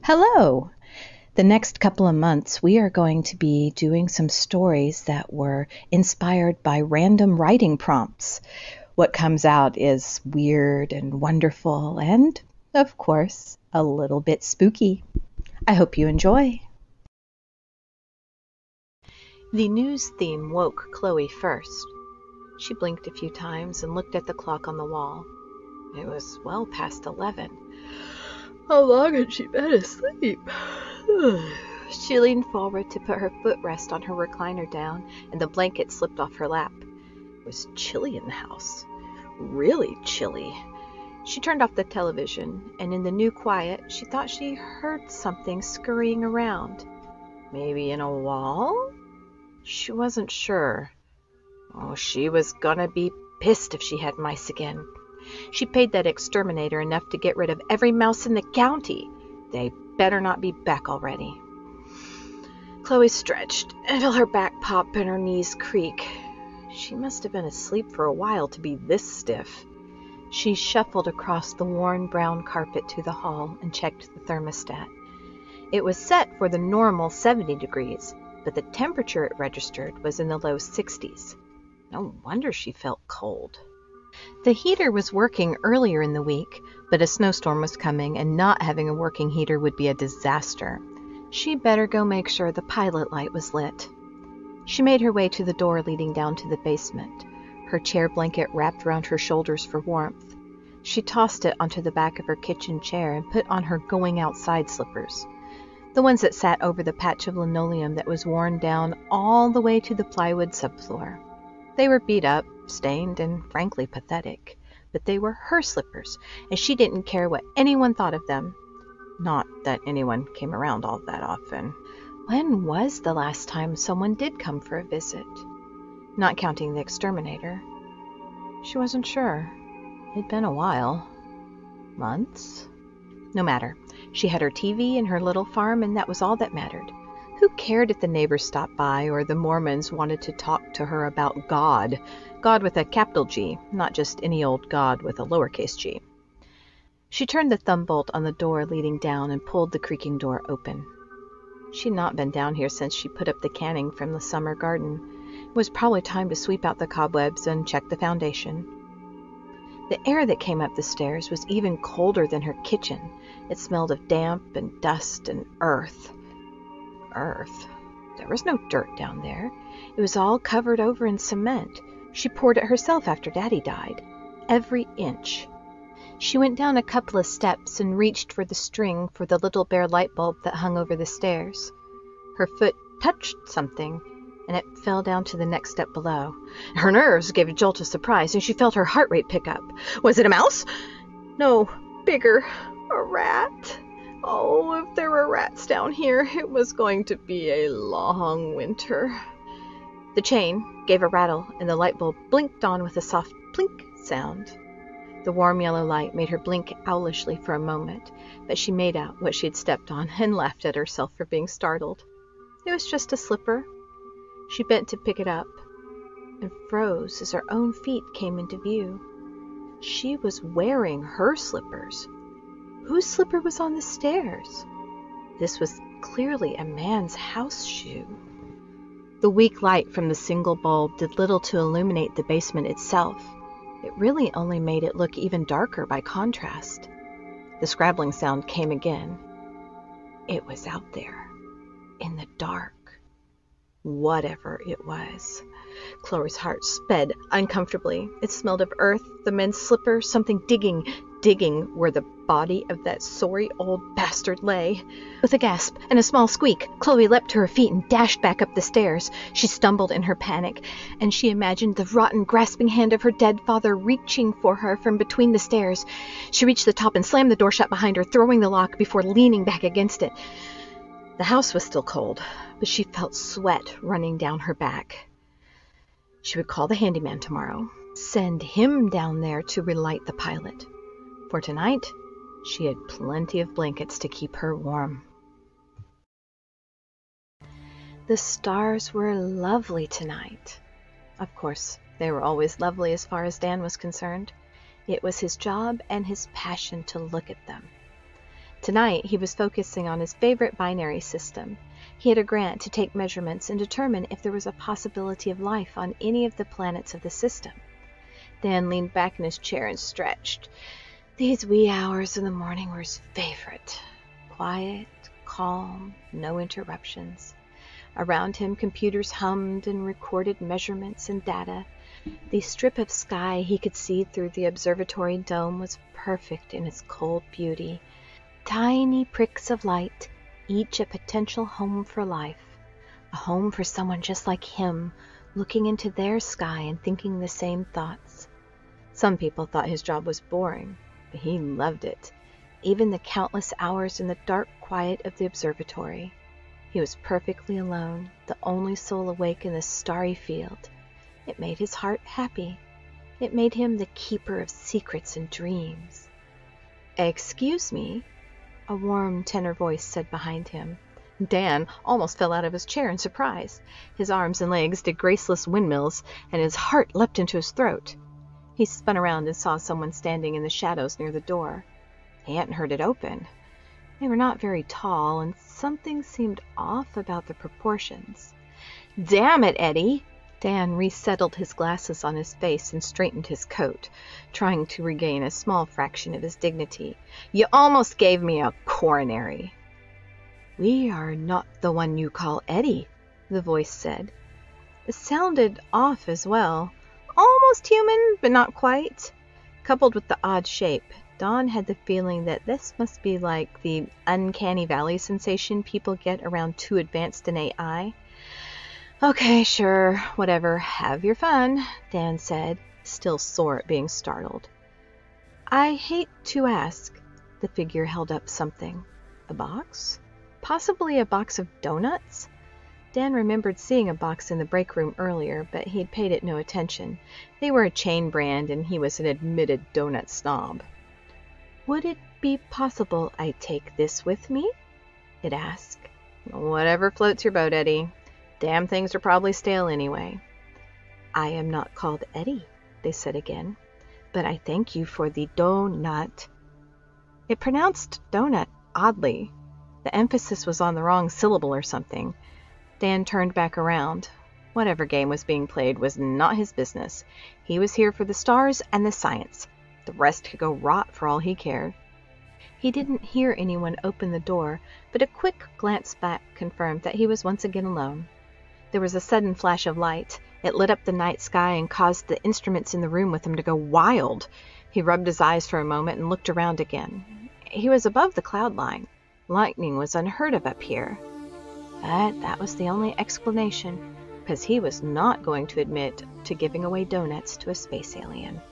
Hello! The next couple of months, we are going to be doing some stories that were inspired by random writing prompts. What comes out is weird and wonderful and, of course, a little bit spooky. I hope you enjoy. The news theme woke Chloe first. She blinked a few times and looked at the clock on the wall. It was well past 11. How long had she been asleep? She leaned forward to put her footrest on her recliner down, and the blanket slipped off her lap. It was chilly in the house. Really chilly. She turned off the television, and in the new quiet, she thought she heard something scurrying around. Maybe in a wall? She wasn't sure. Oh, she was gonna be pissed if she had mice again. She paid that exterminator enough to get rid of every mouse in the county. They better not be back already. Chloe stretched and felt her back pop and her knees creak. She must have been asleep for a while to be this stiff. She shuffled across the worn brown carpet to the hall and checked the thermostat. It was set for the normal 70 degrees, but the temperature it registered was in the low 60s. No wonder she felt cold. The heater was working earlier in the week, but a snowstorm was coming, and not having a working heater would be a disaster. She better go make sure the pilot light was lit. She made her way to the door leading down to the basement, her chair blanket wrapped around her shoulders for warmth. She tossed it onto the back of her kitchen chair and put on her going outside slippers, the ones that sat over the patch of linoleum that was worn down all the way to the plywood subfloor. They were beat up, stained, and frankly pathetic, but they were her slippers, and she didn't care what anyone thought of them. Not that anyone came around all that often. When was the last time someone did come for a visit? Not counting the exterminator. She wasn't sure. It'd been a while. Months? No matter. She had her TV and her little farm, and that was all that mattered. Who cared if the neighbors stopped by or the Mormons wanted to talk to her about God? God with a capital G, not just any old God with a lowercase g. She turned the thumb bolt on the door leading down and pulled the creaking door open. She'd not been down here since she put up the canning from the summer garden. It was probably time to sweep out the cobwebs and check the foundation. The air that came up the stairs was even colder than her kitchen. It smelled of damp and dust and earth. Earth? There was no dirt down there. It was all covered over in cement. She poured it herself after Daddy died. Every inch. She went down a couple of steps and reached for the string for the little bare light bulb that hung over the stairs. Her foot touched something, and it fell down to the next step below. Her nerves gave a jolt of surprise, and she felt her heart rate pick up. Was it a mouse? No, bigger. A rat. Oh, if there were rats down here, it was going to be a long winter. The chain gave a rattle, and the light bulb blinked on with a soft plink sound. The warm yellow light made her blink owlishly for a moment, but she made out what she had stepped on and laughed at herself for being startled. It was just a slipper. She bent to pick it up and froze as her own feet came into view. She was wearing her slippers. Whose slipper was on the stairs? This was clearly a man's house shoe. The weak light from the single bulb did little to illuminate the basement itself. It really only made it look even darker by contrast. The scrabbling sound came again. It was out there, in the dark. Whatever it was. Chloe's heart sped uncomfortably. It smelled of earth, the men's slipper, something digging where the body of that sorry old bastard lay. With a gasp and a small squeak, Chloe leapt to her feet and dashed back up the stairs. She stumbled in her panic, and she imagined the rotten, grasping hand of her dead father reaching for her from between the stairs. She reached the top and slammed the door shut behind her, throwing the lock before leaning back against it. The house was still cold, but she felt sweat running down her back. She would call the handyman tomorrow, send him down there to relight the pilot. For tonight, she had plenty of blankets to keep her warm. The stars were lovely tonight. Of course, they were always lovely as far as Dan was concerned. It was his job and his passion to look at them. Tonight, he was focusing on his favorite binary system. He had a grant to take measurements and determine if there was a possibility of life on any of the planets of the system. Dan leaned back in his chair and stretched. These wee hours in the morning were his favorite. Quiet, calm, no interruptions. Around him, computers hummed and recorded measurements and data. The strip of sky he could see through the observatory dome was perfect in its cold beauty. Tiny pricks of light, each a potential home for life. A home for someone just like him, looking into their sky and thinking the same thoughts. Some people thought his job was boring, but he loved it. Even the countless hours in the dark quiet of the observatory. He was perfectly alone, the only soul awake in this starry field. It made his heart happy. It made him the keeper of secrets and dreams. "Excuse me," a warm tenor voice said behind him. Dan almost fell out of his chair in surprise. His arms and legs did graceless windmills, and his heart leapt into his throat. He spun around and saw someone standing in the shadows near the door. He hadn't heard it open. They were not very tall, and something seemed off about the proportions. "Damn it, Eddie!" Dan resettled his glasses on his face and straightened his coat, trying to regain a small fraction of his dignity. "You almost gave me a coronary." "We are not the one you call Eddie," the voice said. It sounded off as well. Almost human, but not quite. Coupled with the odd shape, Dawn had the feeling that this must be like the uncanny valley sensation people get around too advanced an AI. "Okay, sure, whatever, have your fun," Dan said, still sore at being startled. "I hate to ask." The figure held up something. A box? Possibly a box of donuts? Dan remembered seeing a box in the break room earlier, but he'd paid it no attention. They were a chain brand, and he was an admitted donut snob. "Would it be possible I take this with me?" it asked. "Whatever floats your boat, Eddie. Damn things are probably stale anyway." "I am not called Eddie," they said again, "but I thank you for the donut." It pronounced donut oddly. The emphasis was on the wrong syllable or something. Dan turned back around. Whatever game was being played was not his business. He was here for the stars and the science. The rest could go rot for all he cared. He didn't hear anyone open the door, but a quick glance back confirmed that he was once again alone. There was a sudden flash of light. It lit up the night sky and caused the instruments in the room with him to go wild. He rubbed his eyes for a moment and looked around again. He was above the cloud line. Lightning was unheard of up here. But that was the only explanation, because he was not going to admit to giving away donuts to a space alien.